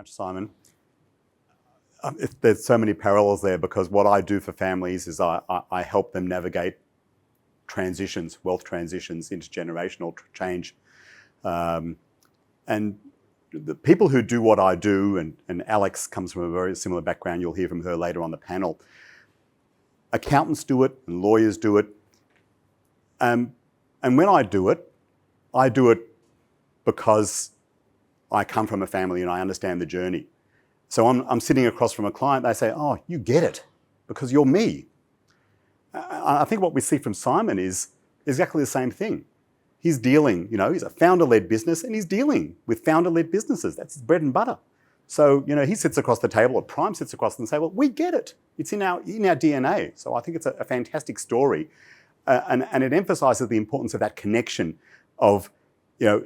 much, Simon. There's so many parallels there, because what I do for families is I help them navigate transitions, wealth transitions, intergenerational change. And the people who do what I do, and Alex comes from a very similar background, you'll hear from her later on the panel. Accountants do it and lawyers do it. And when I do it because I come from a family and I understand the journey. So I'm sitting across from a client, they say, oh, you get it because you're me. I think what we see from Simon is exactly the same thing. He's dealing, he's a founder-led business and he's dealing with founder-led businesses. That's his bread and butter. So, he sits across the table, or Prime sits across and say, well, we get it. It's in our DNA. So I think it's a fantastic story. And it emphasises the importance of that connection of,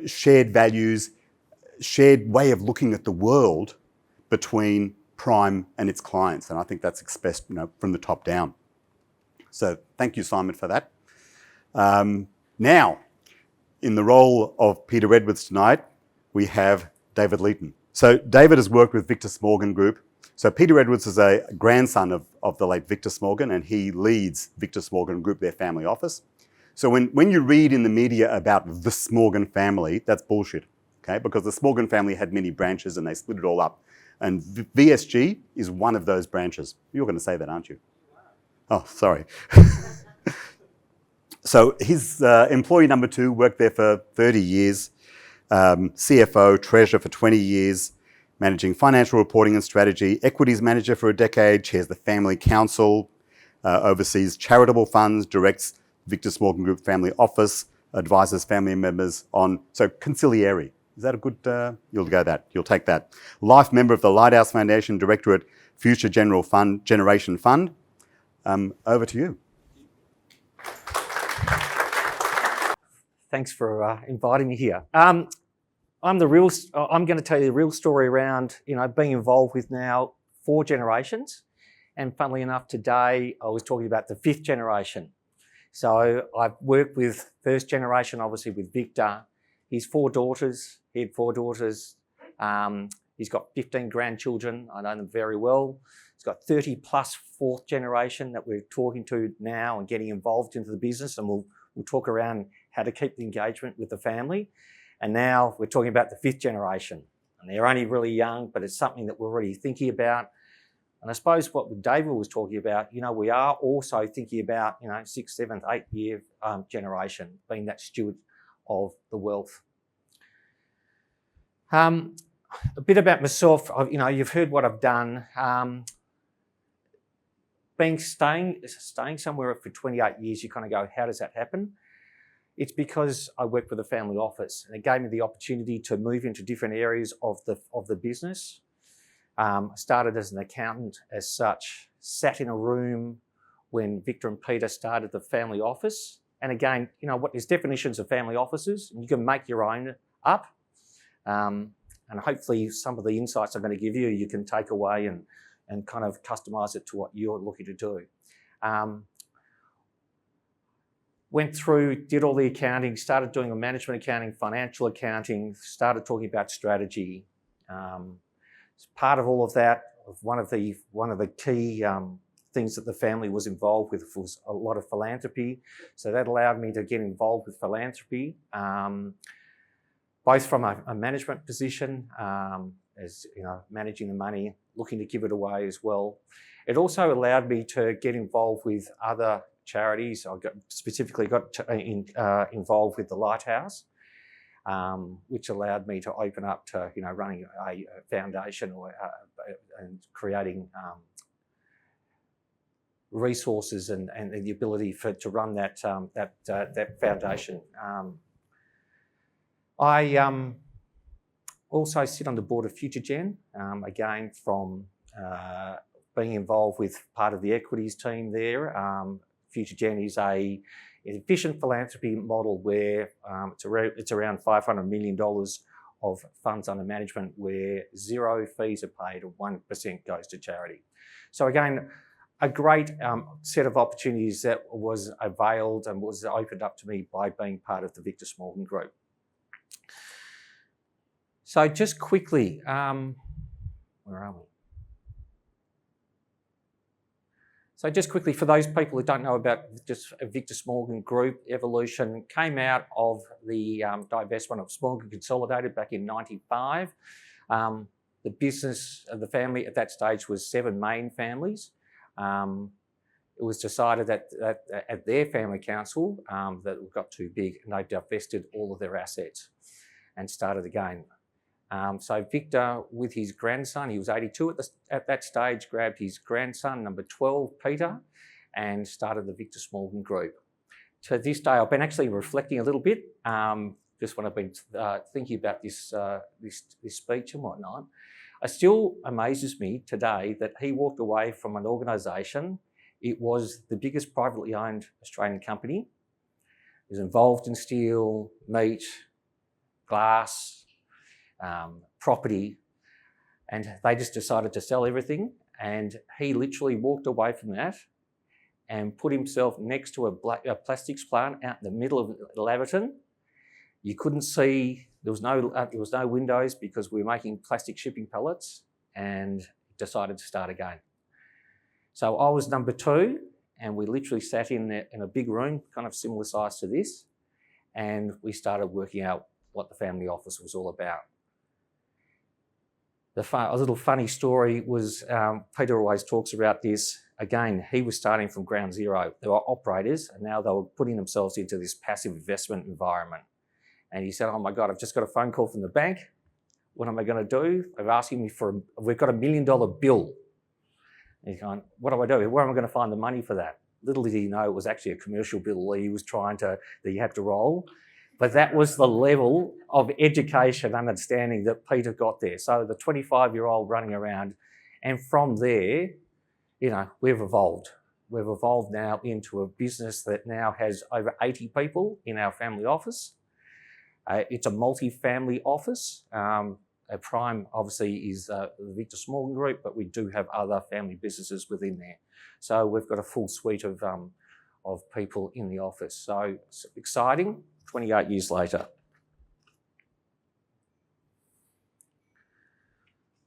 shared values, shared way of looking at the world between Prime and its clients. And I think that's expressed, from the top down. So thank you, Simon, for that. Now, in the role of Peter Edwards tonight, we have David Leeton. So David has worked with Victor Smorgon Group. So Peter Edwards is a grandson of the late Victor Smorgon, and he leads Victor Smorgon Group, their family office. So when you read in the media about the Smorgon family, that's bullshit, okay? Because the Smorgon family had many branches and they split it all up. And VSG is one of those branches. You're going to say that, aren't you? Oh, sorry. So his employee number 2 worked there for 30 years, CFO, treasurer for 20 years, managing financial reporting and strategy, equities manager for a decade, chairs the family council, oversees charitable funds, directs Victor Smorgon Group family office, advises family members on, so conciliary. Is that a good, you'll take that. Life member of the Lighthouse Foundation, director at Future Generation Fund. Over to you. Thanks for inviting me here. I'm going to tell you the real story around, being involved with now 4 generations. And funnily enough, today I was talking about the 5th generation. So I've worked with first generation, obviously with Victor. He had 4 daughters. He's got 15 grandchildren. I know them very well. He's got 30 plus 4th generation that we're talking to now and getting involved into the business. And we'll talk around how to keep the engagement with the family. And now we're talking about the 5th generation. And they're only really young, but it's something that we're already thinking about. And I suppose what David was talking about, we are also thinking about, 6th, 7th, 8th year generation, being that steward of the wealth. A bit about myself, you've heard what I've done. Staying somewhere for 28 years, you kind of go, how does that happen? It's because I work with a family office, and it gave me the opportunity to move into different areas of the business. I started as an accountant as such, sat in a room when Victor and Peter started the family office. And again, there's definitions of family offices, and you can make your own up. And hopefully some of the insights I'm going to give you, you can take away and kind of customise it to what you're looking to do. Went through, did all the accounting, started doing the management accounting, financial accounting, started talking about strategy. As part of all of that, one of the key things that the family was involved with was a lot of philanthropy. So that allowed me to get involved with philanthropy, both from a management position, as managing the money, looking to give it away as well. It also allowed me to get involved with other charities. I specifically got involved with the Lighthouse, which allowed me to open up to running a foundation and creating resources and the ability to run that foundation. I also sit on the board of Future Gen, again from being involved with part of the equities team there. Future Gen is an efficient philanthropy model where it's around $500 million of funds under management where 0 fees are paid and 1% goes to charity. So again, a great set of opportunities that was availed and was opened up to me by being part of the Victor Smorgon Group. So just quickly, Where are we? So just quickly, for those people who don't know about just Victor Smorgon Group, evolution came out of the divestment of Smorgon Consolidated back in '95. The business of the family at that stage was 7 main families. It was decided that at their family council that it got too big, and they divested all of their assets and started again. So Victor, with his grandson, he was 82 at that stage, grabbed his grandson, number 12, Peter, and started the Victor Smorgon Group. To this day, I've been actually reflecting a little bit, just when I've been thinking about this speech and whatnot. It still amazes me today that he walked away from an organisation. It was the biggest privately owned Australian company. It was involved in steel, meat, glass, property, and they just decided to sell everything, and he literally walked away from that and put himself next to a plastics plant out in the middle of Leeton. You couldn't see, there was no windows because we were making plastic shipping pallets, and decided to start again. So I was number 2, and we literally sat in a big room, kind of similar size to this, and we started working out what the family office was all about. A little funny story was, Peter always talks about this, again, he was starting from ground zero. They were operators, and now they were putting themselves into this passive investment environment. And he said, oh my God, I've just got a phone call from the bank. What am I going to do? They're asking me we've got $1 million bill. And he's going, what do I do? Where am I going to find the money for that? Little did he know it was actually a commercial bill he was that he had to roll. But that was the level of education and understanding that Peter got there. So the 25-year-old running around, and from there, we've evolved. We've evolved now into a business that now has over 80 people in our family office. It's a multi-family office. A prime, obviously, is the Victor Smorgon Group, but we do have other family businesses within there. So we've got a full suite of people in the office. So it's exciting. 28 years later.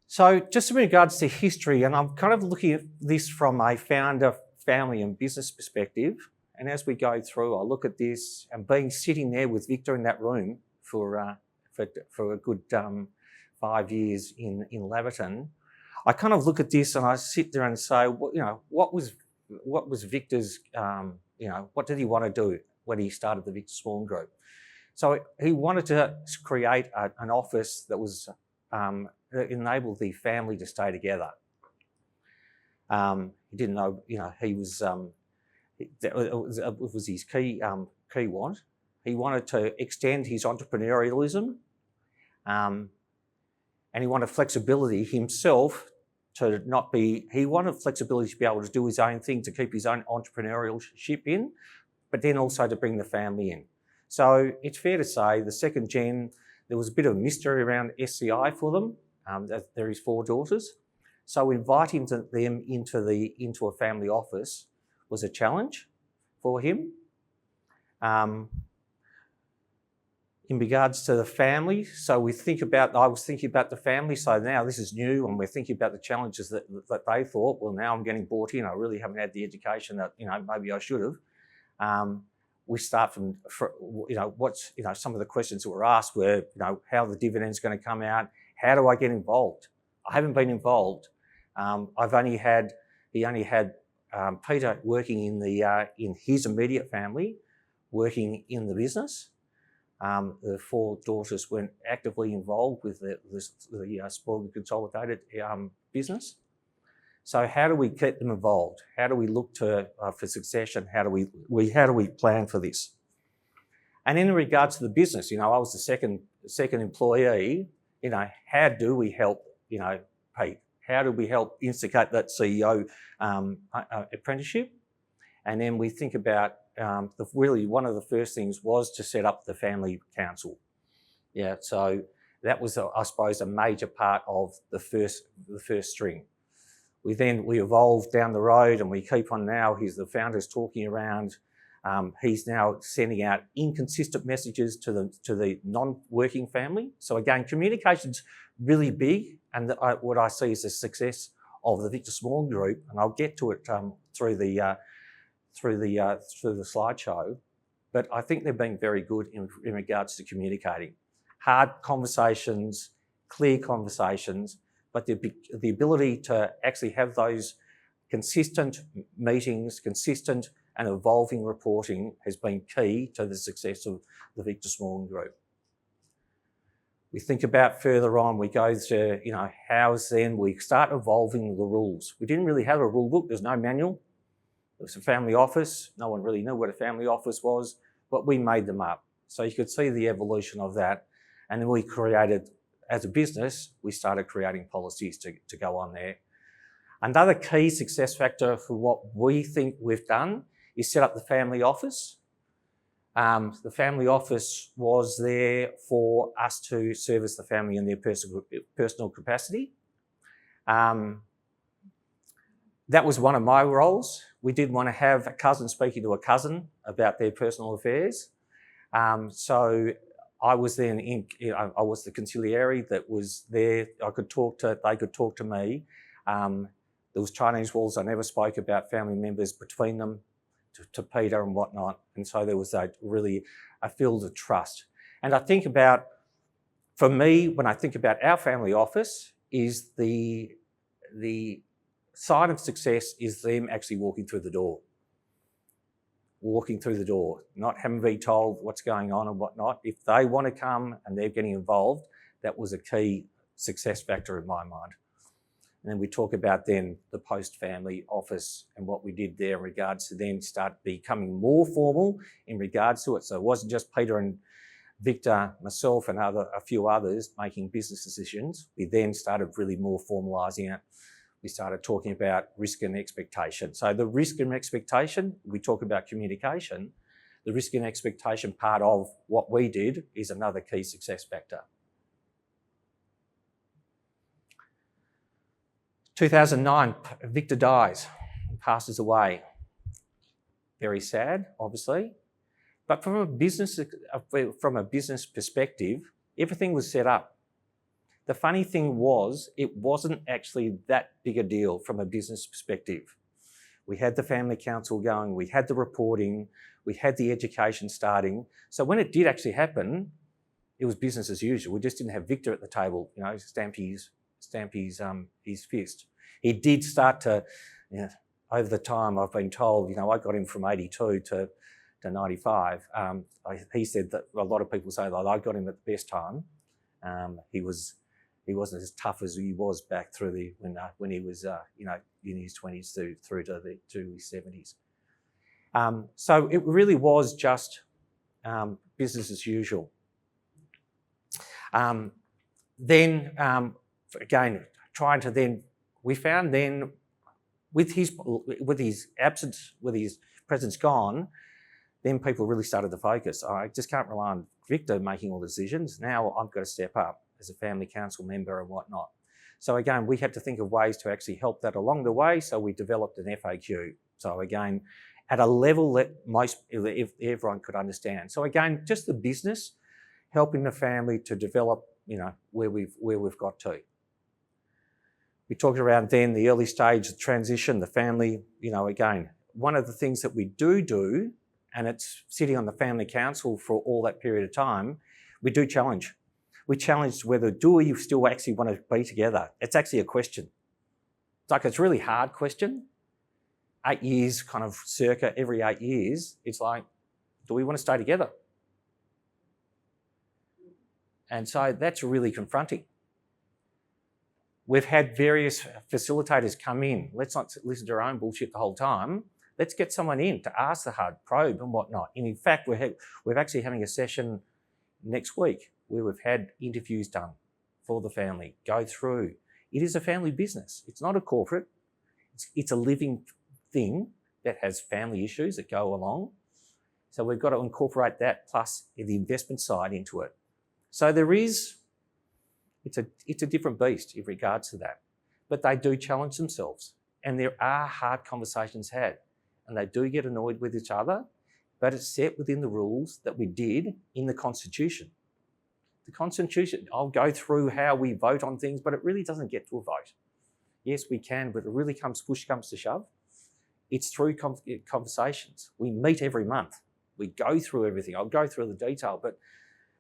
So just in regards to history, and I'm kind of looking at this from a founder, family and business perspective, and as we go through, I look at this and sitting there with Victor in that room for a good 5 years in Leeton, I kind of look at this and I sit there and say, well, what was Victor's, what did he want to do when he started the Victor Smorgon Group? So he wanted to create an office that was that enabled the family to stay together. He didn't know, he was it was his key want. He wanted to extend his entrepreneurialism, and he wanted flexibility himself to not be. He wanted flexibility to be able to do his own thing, to keep his own entrepreneurship in, but then also to bring the family in. So it's fair to say the second gen, there was a bit of a mystery around SCI for them. There is 4 daughters. So inviting them into a family office was a challenge for him. In regards to the family, so I was thinking about the family, so now this is new and we're thinking about the challenges that they thought, well, now I'm getting brought in, I really haven't had the education that, maybe I should have. We start from, some of the questions that were asked were, how the dividend's going to come out, how do I get involved? I haven't been involved. He only had Peter working in his immediate family, working in the business. The 4 daughters weren't actively involved with the Smorgon Consolidated business. So how do we get them involved? How do we look for succession? How do we plan for this? And in regards to the business, I was the second employee. How do we help? Pete? How do we help instigate that CEO apprenticeship? And then we think about really one of the first things was to set up the family council. Yeah, so that was, I suppose, a major part of the first string. We evolved down the road, and we keep on now. The founders talking around He's now sending out inconsistent messages to the non-working family. So again, communication's really big, and what I see is the success of the Victor Smorgon group, and I'll get to it through the slideshow. But I think they've been very good in regards to communicating. Hard conversations, clear conversations, but the ability to actually have those consistent meetings, consistent and evolving reporting has been key to the success of the Victor Smorgon group. We think about further on, we go to, how's then we start evolving the rules. We didn't really have a rule book, there's no manual. It was a family office. No one really knew what a family office was, but we made them up. So you could see the evolution of that. And then we created, as a business, we started creating policies to go on there. Another key success factor for what we think we've done is set up the family office. The family office was there for us to service the family in their personal capacity. That was one of my roles. We did want to have a cousin speaking to a cousin about their personal affairs. So I was then I was the conciliary that was there. They could talk to me. There was Chinese walls. I never spoke about family members between them to Peter and whatnot. And so there was a field of trust. And I think about, for me, when I think about our family office, is the sign of success is them actually walking through the door. Walking through the door, not having to be told what's going on and whatnot. If they want to come and they're getting involved, that was a key success factor in my mind. And then we talk about then the post-family office and what we did there in regards to then start becoming more formal in regards to it. So it wasn't just Peter and Victor, myself and a few others making business decisions. We then started really more formalising it. We started talking about risk and expectation. So the risk and expectation, we talk about communication. The risk and expectation part of what we did is another key success factor. 2009, Victor dies and passes away. Very sad, obviously. But from a business perspective, everything was set up. The funny thing was, it wasn't actually that big a deal from a business perspective. We had the family council going, we had the reporting, we had the education starting. So when it did actually happen, it was business as usual. We just didn't have Victor at the table, stamp his fist. He did start to, over the time I've been told, I got him from 82 to 95. He said that a lot of people say that I got him at the best time. He wasn't as tough as he was back through when he was in his 20s through to his 70s. So it really was just business as usual. Then again, trying to then, we found then with his absence, with his presence gone, then people really started to focus. I just can't rely on Victor making all the decisions. Now I've got to step up as a family council member and whatnot. So again, we had to think of ways to actually help that along the way. So we developed an FAQ. So again, at a level that if everyone could understand. So again, just the business, helping the family to develop, where we've got to. We talked around then the early stage of transition, the family, again, one of the things that we do, and it's sitting on the family council for all that period of time, we do challenge. We challenged whether do we still actually want to be together? It's actually a question. It's a really hard question. 8 years, kind of circa every 8 years, it's like, do we want to stay together? And so that's really confronting. We've had various facilitators come in. Let's not listen to our own bullshit the whole time. Let's get someone in to ask the hard probe and whatnot. And in fact, we're actually having a session next week where we've had interviews done for the family, go through. It is a family business. It's not a corporate. It's a living thing that has family issues that go along. So we've got to incorporate that plus the investment side into it. So it's a different beast in regards to that. But they do challenge themselves. And there are hard conversations had. And they do get annoyed with each other. but it's set within the rules that we did in the Constitution. The Constitution, I'll go through how we vote on things, but it really doesn't get to a vote. Yes, we can, but it really push comes to shove. It's through conversations. We meet every month. We go through everything. I'll go through the detail, but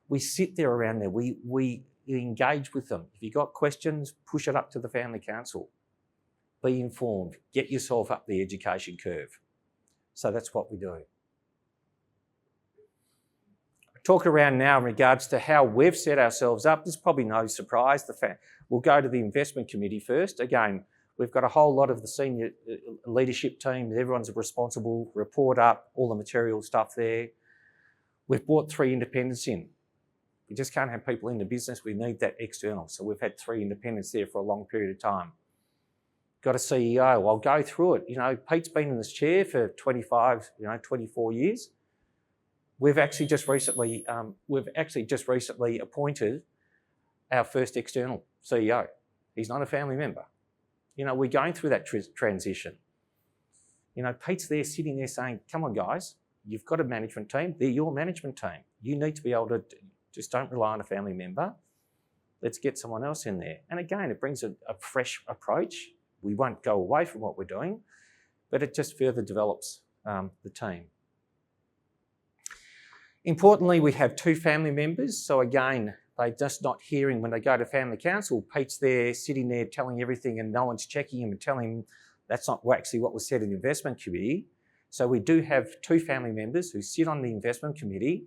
we sit there around there. We engage with them. If you've got questions, push it up to the family council. Be informed. Get yourself up the education curve. So that's what we do. Talk around now in regards to how we've set ourselves up. There's probably no surprise. We'll go to the investment committee first. Again, we've got a whole lot of the senior leadership team. Everyone's responsible, report up, all the material stuff there. We've brought 3 independents in. We just can't have people in the business. We need that external. So we've had 3 independents there for a long period of time. Got a CEO. I'll go through it. Pete's been in this chair for 24 years. We've actually just recently appointed our first external CEO. He's not a family member. We're going through that transition. Pete's there sitting there saying, come on guys, you've got a management team. They're your management team. You need to be able to, just don't rely on a family member. Let's get someone else in there. And again, it brings a fresh approach. We won't go away from what we're doing, but it just further develops the team. Importantly, we have 2 family members. So again, they're just not hearing when they go to family council. Pete's there, sitting there, telling everything, and no one's checking him and telling him that's not actually what was said in the investment committee. So we do have 2 family members who sit on the investment committee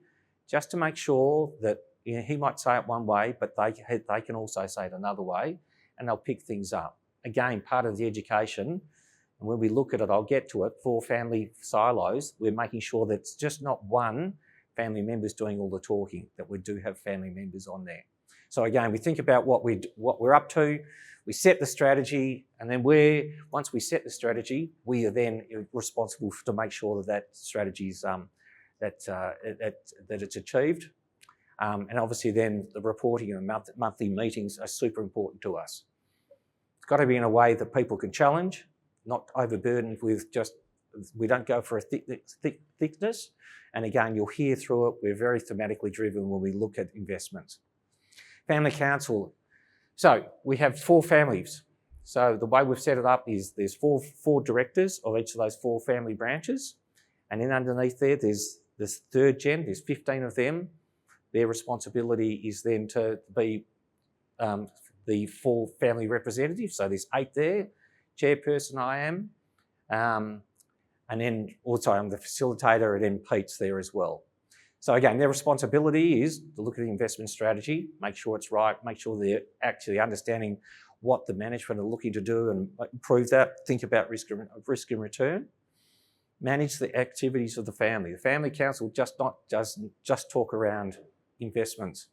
just to make sure that he might say it one way, but they can also say it another way, and they'll pick things up. Again, part of the education, and when we look at it, I'll get to it, for family silos, we're making sure that it's just not one family member's doing all the talking, that we do have family members on there. So again, we think about what we're up to, we set the strategy, and then once we set the strategy, we are then responsible to make sure that strategy is that it's achieved. And obviously then the reporting and monthly meetings are super important to us. It's got to be in a way that people can challenge, not overburdened with just, we don't go for a thickness. And again, you'll hear through it, we're very thematically driven when we look at investments. Family council. So we have 4 families. So the way we've set it up is there's four directors of each of those 4 family branches. And then underneath there's this 3rd gen, there's 15 of them. Their responsibility is then to be the 4 family representatives. So there's 8 there. Chairperson I am. And then also I'm the facilitator, and then Pete's there as well. So again, their responsibility is to look at the investment strategy, make sure it's right, make sure they're actually understanding what the management are looking to do and improve that, think about risk and return. Manage the activities of the family. The family council doesn't just talk around investments.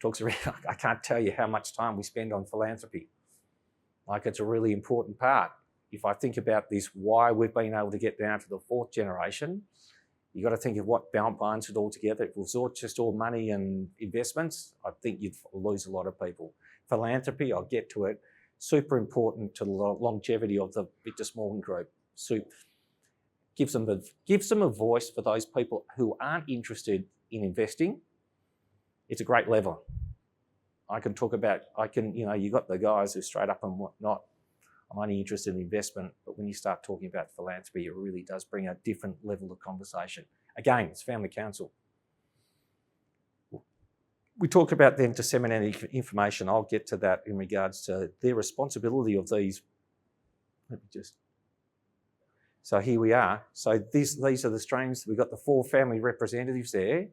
Talks around, I can't tell you how much time we spend on philanthropy. Like, it's a really important part. If I think about this, why we've been able to get down to the 4th generation, you've got to think of what binds it all together. If it was just all money and investments, I think you'd lose a lot of people. Philanthropy, I'll get to it, super important to the longevity of the Victor Smorgon group. Gives them a voice for those people who aren't interested in investing. It's a great lever. You got the guys who are straight up and whatnot. I'm only interested in investment, but when you start talking about philanthropy, it really does bring a different level of conversation. Again, it's family council. We talk about then disseminating information. I'll get to that in regards to their responsibility of these. So here we are. So these are the streams. We've got the 4 family representatives there.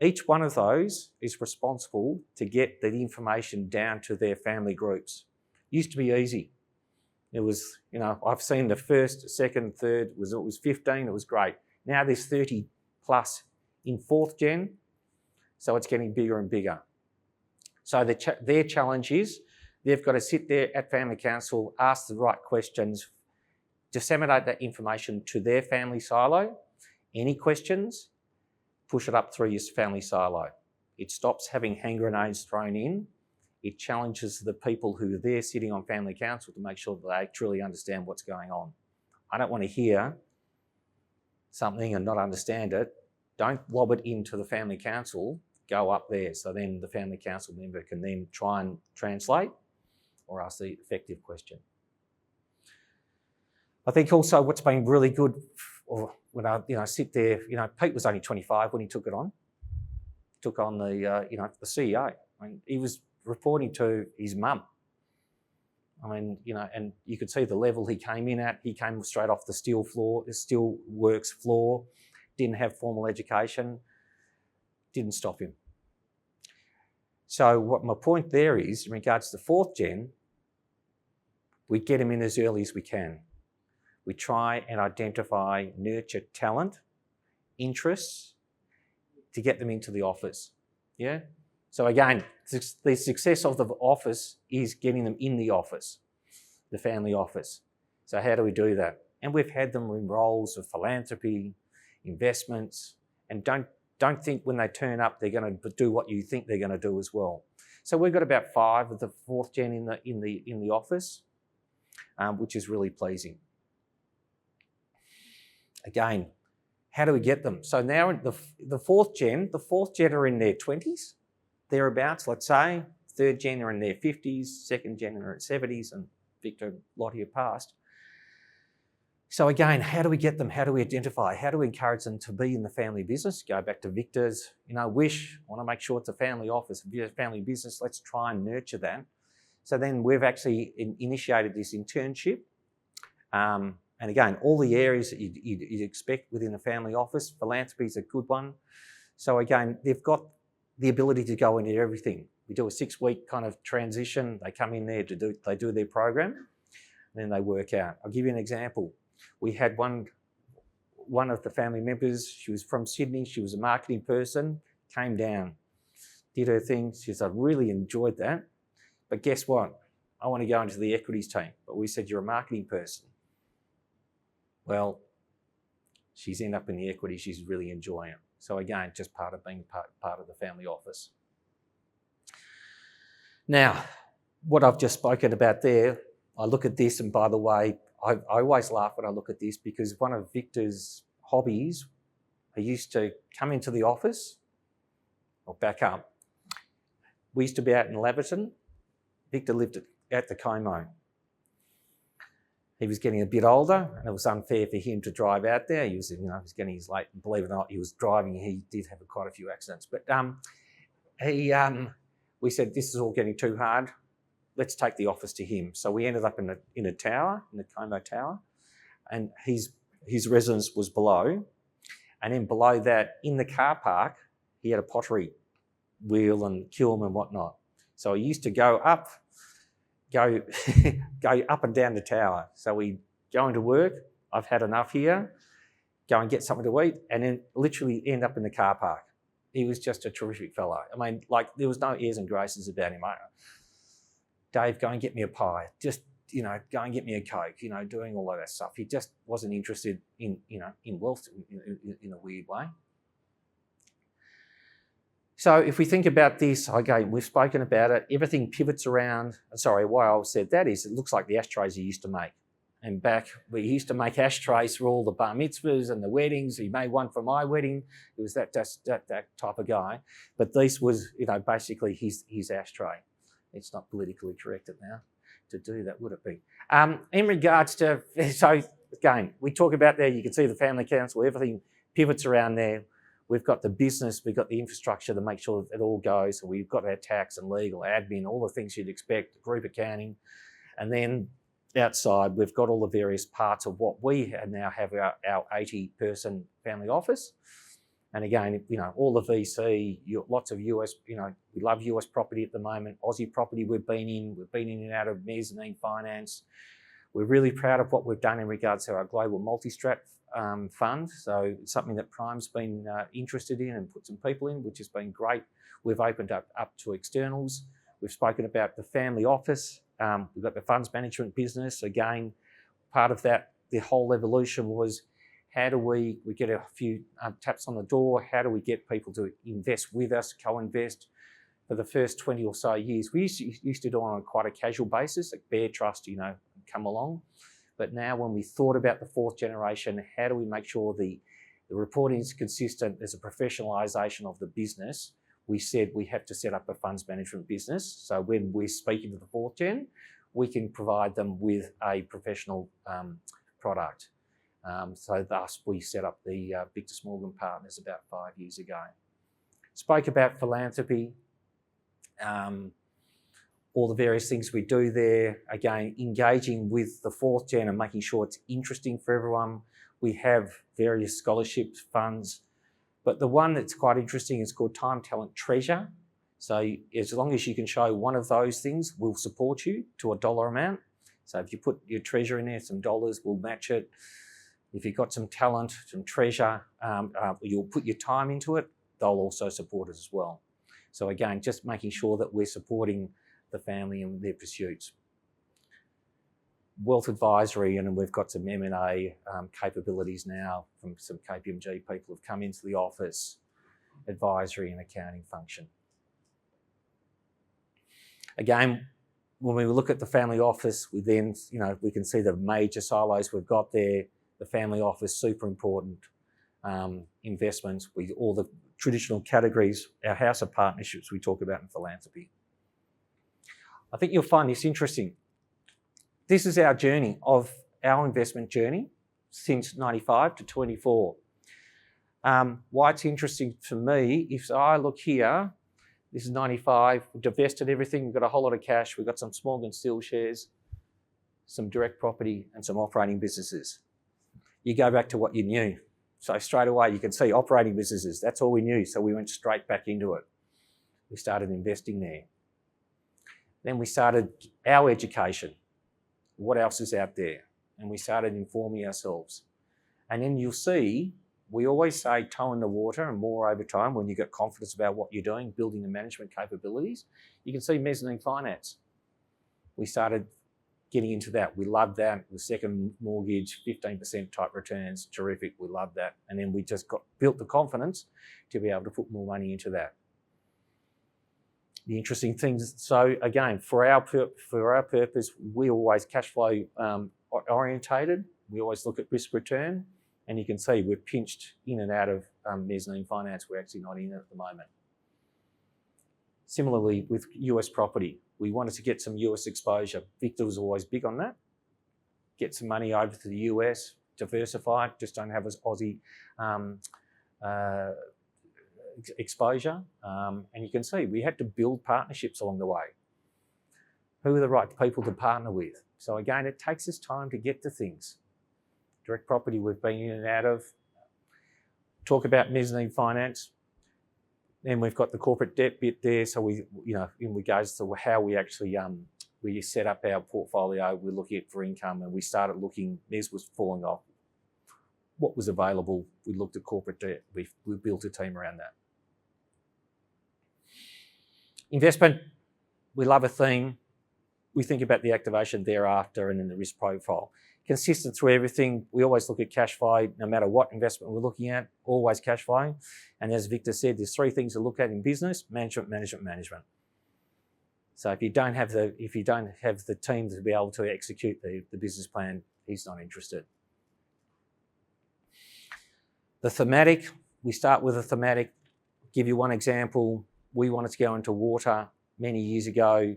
Each one of those is responsible to get the information down to their family groups. Used to be easy. It was, I've seen the 1st, 2nd, 3rd, it was 15, it was great. Now there's 30 plus in 4th gen, so it's getting bigger and bigger. So their challenge is they've got to sit there at family council, ask the right questions, disseminate that information to their family silo. Any questions, push it up through your family silo. It stops having hand grenades thrown in. It challenges the people who are there sitting on family council to make sure that they truly understand what's going on. I don't want to hear something and not understand it, don't lob it into the family council, go up there. So then the family council member can then try and translate or ask the effective question. I think also what's been really good, or when I sit there, Pete was only 25 when he took on the CEO. I mean, he was reporting to his mum. I mean, and you could see the level he came in at. He came straight off the steel works floor, didn't have formal education, didn't stop him. So what my point there is, in regards to fourth gen, we get them in as early as we can. We try and identify, nurture talent, interests, to get them into the office. Yeah? So again, the success of the office is getting them in the office, the family office. So how do we do that? And we've had them in roles of philanthropy, investments, and don't think when they turn up they're going to do what you think they're going to do as well. So we've got about 5 of the fourth gen in the office, which is really pleasing. Again, how do we get them? So now the fourth gen are in their 20s, thereabouts, let's say. Third gen are in their 50s, second gen are at 70s, and Victor, Lottie have passed. So again, how do we get them? How do we identify? How do we encourage them to be in the family business? Go back to Victor's, wish. I want to make sure it's a family office, a family business. Let's try and nurture that. So then we've actually initiated this internship. And again, all the areas that you'd expect within a family office. Philanthropy is a good one. So again, they've got the ability to go into everything. We do a 6-week kind of transition. They come in there they do their program, and then they work out. I'll give you an example. We had one of the family members, she was from Sydney, she was a marketing person, came down, did her thing. She said, I really enjoyed that. But guess what? I want to go into the equities team. But we said, you're a marketing person. Well, she's ended up in the equity. She's really enjoying it. So again, just part of being part of the family office. Now, what I've just spoken about there, I look at this, and by the way, I always laugh when I look at this, because one of Victor's hobbies, he used to come into the office, or back up. We used to be out in Leeton. Victor lived at the Como. He was getting a bit older, and it was unfair for him to drive out there. He was, he was getting his late. Believe it or not, he was driving. He did have quite a few accidents, but we said, this is all getting too hard. Let's take the office to him. So we ended up in a tower, in the Como Tower, and his residence was below, and then below that, in the car park, he had a pottery wheel and kiln and whatnot. So he used to go up and down the tower. So we go into work, I've had enough here, go and get something to eat, and then literally end up in the car park. He was just a terrific fellow. I mean, there was no airs and graces about him. Dave, go and get me a pie. Just, go and get me a Coke, doing all of that stuff. He just wasn't interested in wealth in a weird way. So if we think about this, again, we've spoken about it, everything pivots around, why I said that is, it looks like the ashtrays he used to make. And back, we used to make ashtrays for all the bar mitzvahs and the weddings. He made one for my wedding. It was that type of guy. But this was, basically his ashtray. It's not politically correct now to do that, would it be? In regards to, so again, we talk about there, you can see the family council, everything pivots around there. We've got the business, we've got the infrastructure to make sure that it all goes. So we've got our tax and legal, admin, all the things you'd expect, group accounting. And then outside, we've got all the various parts of what we now have our 80-person family office. And again, all the VC, lots of US, we love US property at the moment. Aussie property we've been in and out of mezzanine finance. We're really proud of what we've done in regards to our global multi-strat fund. So it's something that Prime's been interested in and put some people in, which has been great. We've opened up to externals. We've spoken about the family office. We've got the funds management business. Again, part of that, the whole evolution was, how do we get a few taps on the door? How do we get people to invest with us, co-invest? For the first 20 or so years, we used to do it on quite a casual basis, like Bear Trust, come along. But now when we thought about the fourth generation, how do we make sure the The reporting is consistent. There's a professionalisation of the business. We said we have to set up a funds management business. So when we're speaking to the fourth gen, we can provide them with a professional product. So thus we set up the Victor Smorgon Partners about 5 years ago. Spoke about philanthropy, all the various things we do there. Again, engaging with the fourth gen and making sure it's interesting for everyone. We have various scholarships, funds, but the one that's quite interesting is called Time, Talent, Treasure. So as long as you can show one of those things, we'll support you to a dollar amount. So if you put your treasure in there, some dollars, we'll match it. If you've got some talent, some treasure, you'll put your time into it, they'll also support us as well. So again, just making sure that we're supporting the family and their pursuits. Wealth advisory, and we've got some M&A capabilities now from some KPMG people who've come into the office, advisory and accounting function. Again, when we look at the family office, we then, we can see the major silos we've got there. The family office, super important. Investments, all the traditional categories, our house of partnerships we talk about in philanthropy. I think you'll find this interesting. This is our journey of our investment journey since 95 to 24. Why it's interesting for me, if I look here, this is 95, we divested everything, we've got a whole lot of cash, we've got some Smorgon Steel shares, some direct property and some operating businesses. You go back to what you knew. So straight away you can see operating businesses, that's all we knew. So we went straight back into it. We started investing there. Then we started our education. What else is out there? And we started informing ourselves. And then you'll see, we always say toe in the water and more over time when you get confidence about what you're doing, building the management capabilities. You can see mezzanine finance. We started getting into that. We loved that. The second mortgage, 15% type returns, terrific. We loved that. And then we just built the confidence to be able to put more money into that. The interesting things, so again, for our purpose, we always cash flow orientated. We always look at risk return, and you can see we're pinched in and out of mezzanine finance. We're actually not in it at the moment. Similarly with US property, we wanted to get some US exposure. Victor was always big on that. Get some money over to the US, diversify, just don't have as Aussie exposure. And you can see we had to build partnerships along the way. Who are the right people to partner with? So again, it takes us time to get to things. Direct property we've been in and out of. Talk about mezzanine finance. Then we've got the corporate debt bit there. So we, in regards to how we actually we set up our portfolio, we're looking at for income, and we started looking. Mez was falling off. What was available? We looked at corporate debt. We built a team around that. Investment, we love a theme. We think about the activation thereafter and then the risk profile. Consistent through everything. We always look at cash flow, no matter what investment we're looking at, always cash flow. And as Victor said, there's three things to look at in business: management, management, management. So if you don't have the team to be able to execute the business plan, he's not interested. The thematic, we start with a thematic. Give you one example. We wanted to go into water many years ago.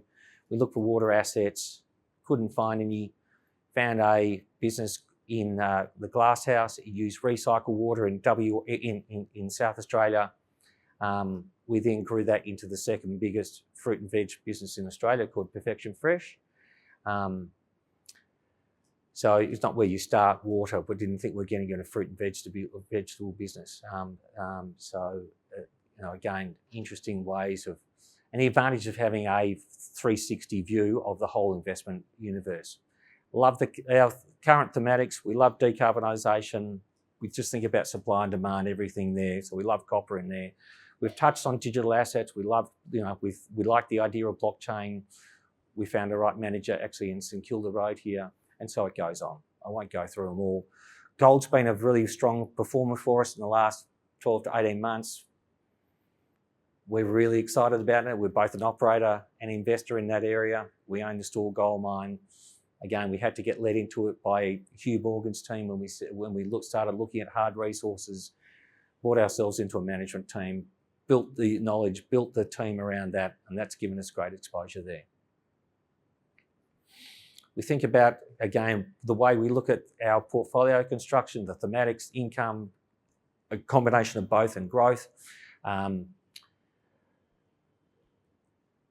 We looked for water assets, couldn't find any. Found a business in the Glass House. It used recycled water in South Australia. We then grew that into the second biggest fruit and veg business in Australia, called Perfection Fresh. So it's not where you start, water, but didn't think we're getting into fruit and vegetable business. Again, interesting ways of, and the advantage of having a 360 view of the whole investment universe. Love our current thematics. We love decarbonisation. We just think about supply and demand, everything there. So we love copper in there. We've touched on digital assets. We love, we like the idea of blockchain. We found the right manager actually in St Kilda Road here, and so it goes on. I won't go through them all. Gold's been a really strong performer for us in the last 12 to 18 months. We're really excited about it. We're both an operator and investor in that area. We own the Stawell Gold Mine. Again, we had to get led into it by Hugh Morgan's team when we started looking at hard resources brought ourselves into a management team, built the knowledge, built the team around that, and that's given us great exposure there. We think about, again, the way we look at our portfolio construction, the thematics, income, a combination of both, and growth.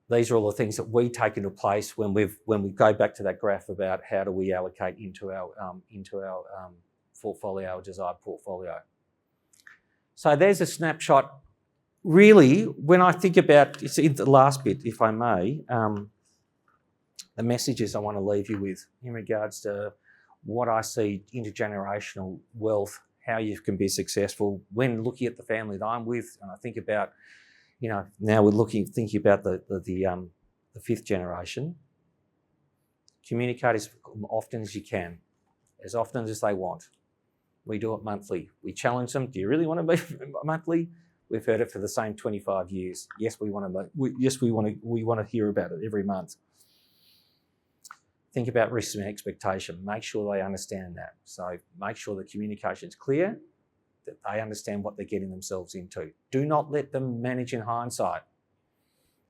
These are all the things that we take into place when we go back to that graph about how do we allocate into our portfolio, our desired portfolio. So there's a snapshot. Really, when I think about, it's in the last bit, if I may, the messages I want to leave you with in regards to what I see intergenerational wealth, how you can be successful when looking at the family that I'm with, and I think about, now we're thinking about the fifth generation. Communicate as often as you can, as often as they want. We do it monthly. We challenge them. Do you really want to be monthly? We've heard it for the same 25 years. Yes, we want to hear about it every month. Think about risks and expectation. Make sure they understand that. So make sure the communication is clear, that they understand what they're getting themselves into. Do not let them manage in hindsight.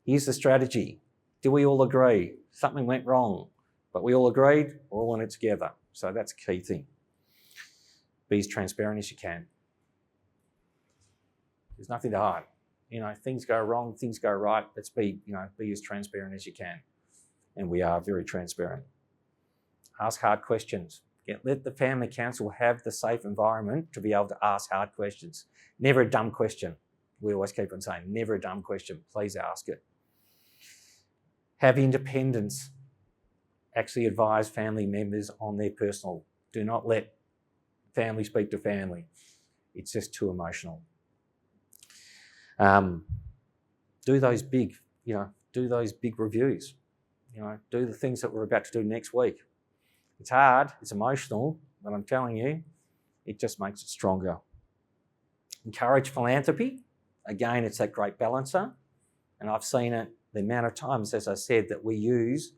Here's the strategy. Do we all agree? Something went wrong, but we all agreed, we're all in it together. So that's a key thing. Be as transparent as you can. There's nothing to hide. Things go wrong, things go right. Let's be as transparent as you can. And we are very transparent. Ask hard questions. Let the family council have the safe environment to be able to ask hard questions. Never a dumb question. We always keep on saying, never a dumb question. Please ask it. Have independence. Actually advise family members on their personal. Do not let family speak to family. It's just too emotional. Do those big reviews. Do the things that we're about to do next week. It's hard, it's emotional, but I'm telling you, it just makes it stronger. Encourage philanthropy. Again, it's that great balancer. And I've seen it the amount of times, as I said, that we use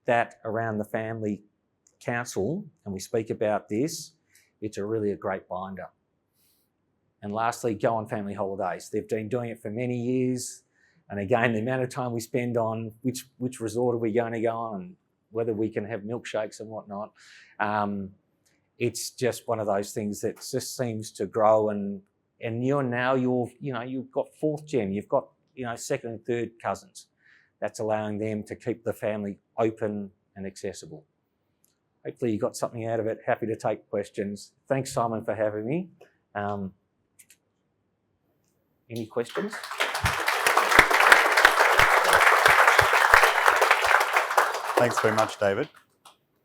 that around the family council and we speak about this. It's really a great binder. And lastly, go on family holidays. They've been doing it for many years. And again, the amount of time we spend on which resort are we going to go on and whether we can have milkshakes and whatnot. It's just one of those things that just seems to grow and you've got fourth gen, you've got, second and third cousins. That's allowing them to keep the family open and accessible. Hopefully you got something out of it. Happy to take questions. Thanks, Simon, for having me. Any questions? Thanks very much, David.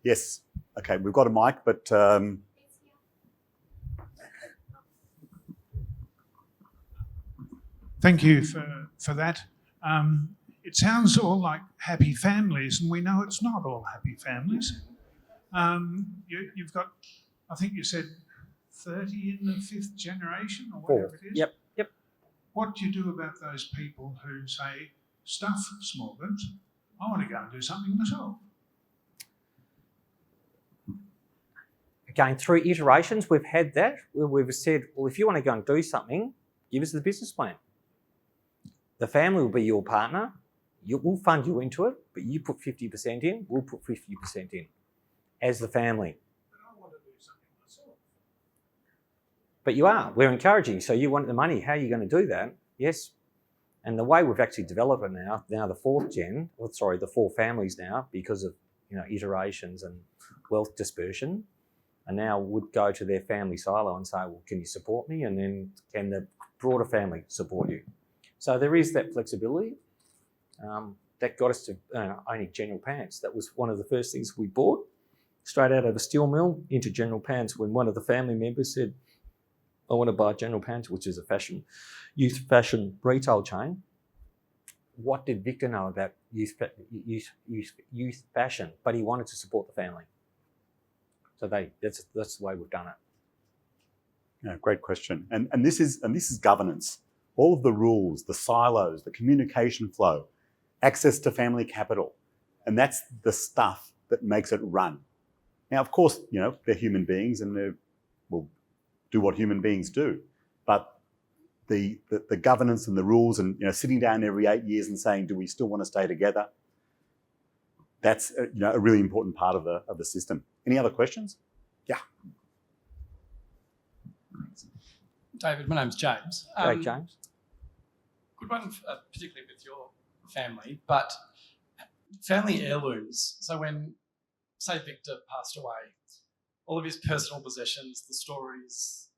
Yes. Okay, we've got a mic, but Thank you for that. It sounds all like happy families, and we know it's not all happy families. You've got, I think you said 30 in the fifth generation or whatever it is. Yep. What do you do about those people who say, stuff Smorgons, I want to go and do something myself? Again, through iterations, we've had that where we've said, well, if you want to go and do something, give us the business plan. The family will be your partner. We'll fund you into it, but you put 50% in, we'll put 50% in as the family. But I want to do something myself. But you are. We're encouraging. So you want the money. How are you going to do that? Yes. And the way we've actually developed it now the the four families now, because of iterations and wealth dispersion, and now would go to their family silo and say, well, can you support me? And then can the broader family support you? So there is that flexibility. That got us to owning General Pants. That was one of the first things we bought straight out of a steel mill into General Pants when one of the family members said, I want to buy General Pants, which is a youth fashion retail chain. What did Victor know about youth fashion? But he wanted to support the family. So that's the way we've done it. Yeah, great question. And this is governance. All of the rules, the silos, the communication flow, access to family capital, and that's the stuff that makes it run. Now, of course, they're human beings and they will do what human beings do, but the governance and the rules, and sitting down every 8 years and saying, do we still want to stay together? That's a really important part of the system. Any other questions? Yeah. David, my name's James. Great, James. Good one, particularly with your family, but family heirlooms. So when, say, Victor passed away, all of his personal possessions, the stories,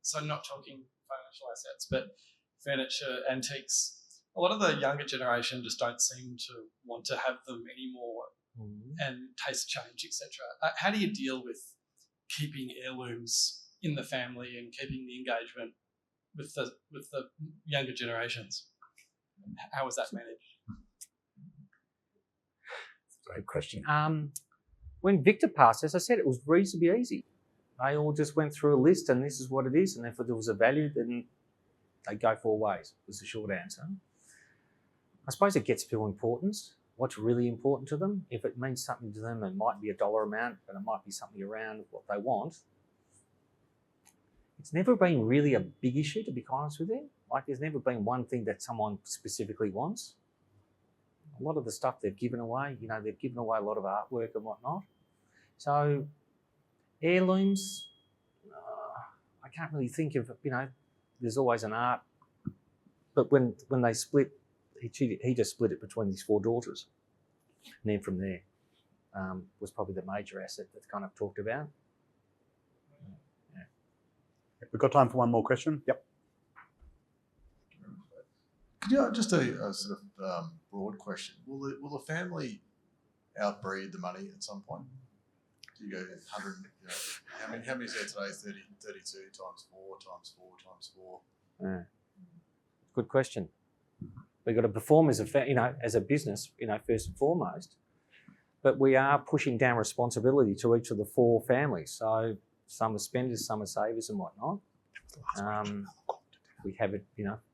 so not talking financial assets, but furniture, antiques, a lot of the younger generation just don't seem to want to have them anymore, and taste change, etc. How do you deal with keeping heirlooms in the family and keeping the engagement with the younger generations? How was that managed? Great question. When Victor passed, as I said, it was reasonably easy. They all just went through a list, and this is what it is, and if there was a value, then they go 4 ways, was the short answer. I suppose it gets to importance, what's really important to them. If it means something to them, it might be a dollar amount, but it might be something around what they want. It's never been really a big issue, to be honest with you. Like, there's never been one thing that someone specifically wants. A lot of the stuff they've given away, they've given away a lot of artwork and whatnot. So heirlooms, I can't really think of, there's always an art. But when they split, he just split it between his 4 daughters. And then from there was probably the major asset that's kind of talked about. Yeah. We've got time for one more question. Yep. Could you just a sort of broad question? Will the family outbreed the money at some point? Do you go 100? How many is there today? 30, 32 times 4 times 4 times 4. Yeah. Good question. We've got to perform as a business, first and foremost. But we are pushing down responsibility to each of the 4 families. So some are spenders, some are savers, and whatnot. We have it,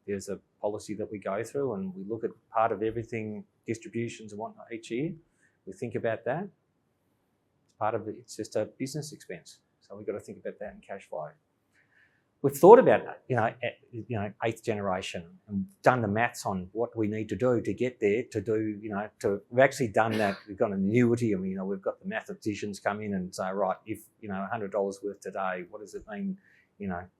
there's a policy that we go through, and we look at part of everything, distributions and whatnot each year. We think about that. It's part of it. It's just a business expense. So we've got to think about that in cash flow. We've thought about, 8th generation and done the maths on what we need to do to get there, we've actually done that. We've got an annuity, and we've got the mathematicians come in and say, right, if, $100 worth today, what does it mean,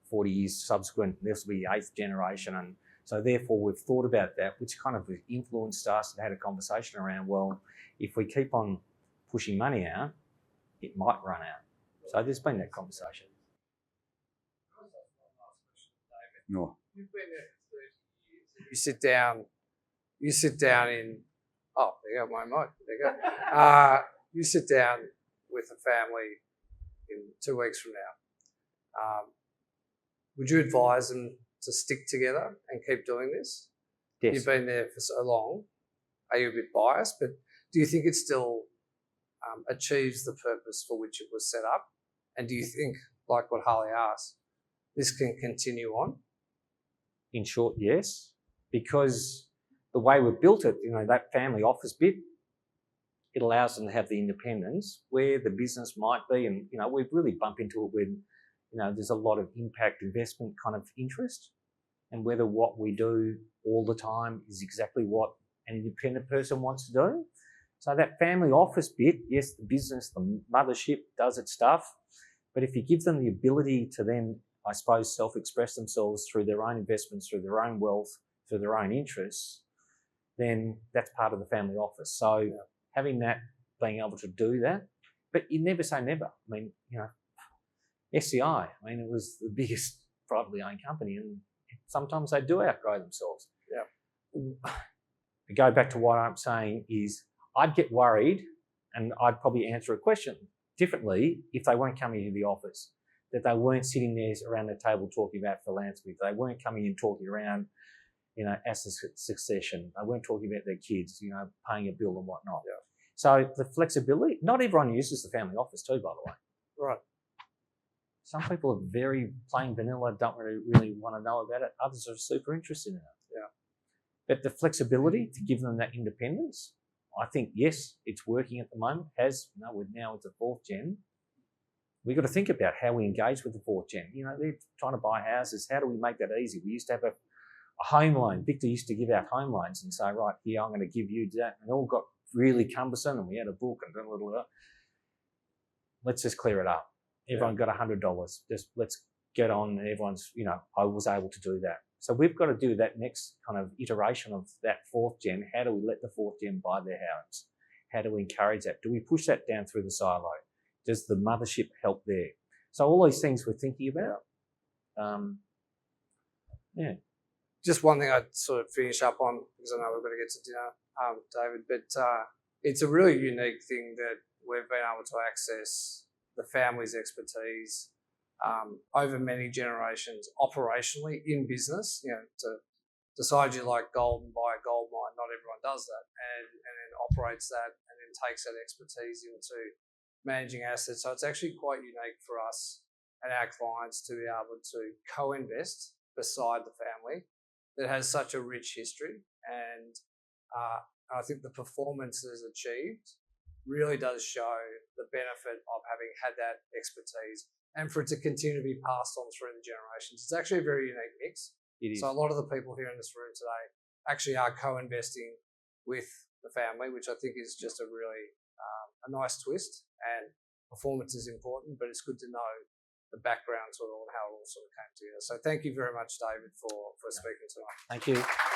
40 years subsequent, this will be 8th generation. And so therefore we've thought about that, which kind of influenced us and had a conversation around, well, if we keep on pushing money out, it might run out. So there's been that conversation. No. You've been there for 30 years. You sit down in, oh, there you go, my mic, there you go. You sit down with a family in 2 weeks from now. Would you advise them to stick together and keep doing this? Yes. You've been there for so long. Are you a bit biased? But do you think it still achieves the purpose for which it was set up? And do you think, like what Harley asked, this can continue on? In short, yes, because the way we've built it, that family office bit, it allows them to have the independence where the business might be, and we've really bumped into it when there's a lot of impact investment kind of interest, and whether what we do all the time is exactly what an independent person wants to do. So that family office bit, yes, the business, the mothership does its stuff, but if you give them the ability to then, I suppose, self-express themselves through their own investments, through their own wealth, through their own interests, then that's part of the family office. So having that, being able to do that, but you never say never. I mean, SCI, it was the biggest privately owned company, and sometimes they do outgrow themselves. Yeah. To go back to what I'm saying is, I'd get worried, and I'd probably answer a question differently if they weren't coming into the office, that they weren't sitting there around the table talking about philanthropy. They weren't coming in talking around, asset succession. They weren't talking about their kids, paying a bill and whatnot. Yeah. So the flexibility, not everyone uses the family office too, by the way. Right. Some people are very plain vanilla, don't really want to know about it. Others are super interested in it. Yeah. But the flexibility to give them that independence, I think, yes, it's working at the moment. Now it's a 4th gen. We've got to think about how we engage with the fourth gen. You know, they're trying to buy houses. How do we make that easy? We used to have a home loan. Victor used to give out home loans and say, right, here, I'm going to give you that. And it all got really cumbersome, and we had a book and blah, blah, blah. Let's just clear it up. Everyone got $100. Just let's get on. And everyone's, you know, I was able to do that. So we've got to do that next kind of iteration of that fourth gen. How do we let the fourth gen buy their homes? How do we encourage that? Do we push that down through the silo? Does the mothership help there? So all these things we're thinking about. Yeah. Just one thing I'd sort of finish up on, because I know we've got to get to dinner, David, but it's a really unique thing that we've been able to access the family's expertise over many generations operationally in business. You know, to decide you like gold and buy a gold mine, not everyone does that, and then operates that and then takes that expertise into managing assets. So it's actually quite unique for us and our clients to be able to co-invest beside the family that has such a rich history, and I think the performance is achieved really does show the benefit of having had that expertise and for it to continue to be passed on through the generations. It's actually a very unique mix. It is. So a lot of the people here in this room today actually are co-investing with the family, which I think is just a really a nice twist. And performance is important, but it's good to know the background to it all and how it all sort of came together. So thank you very much, David, for speaking tonight. Thank you.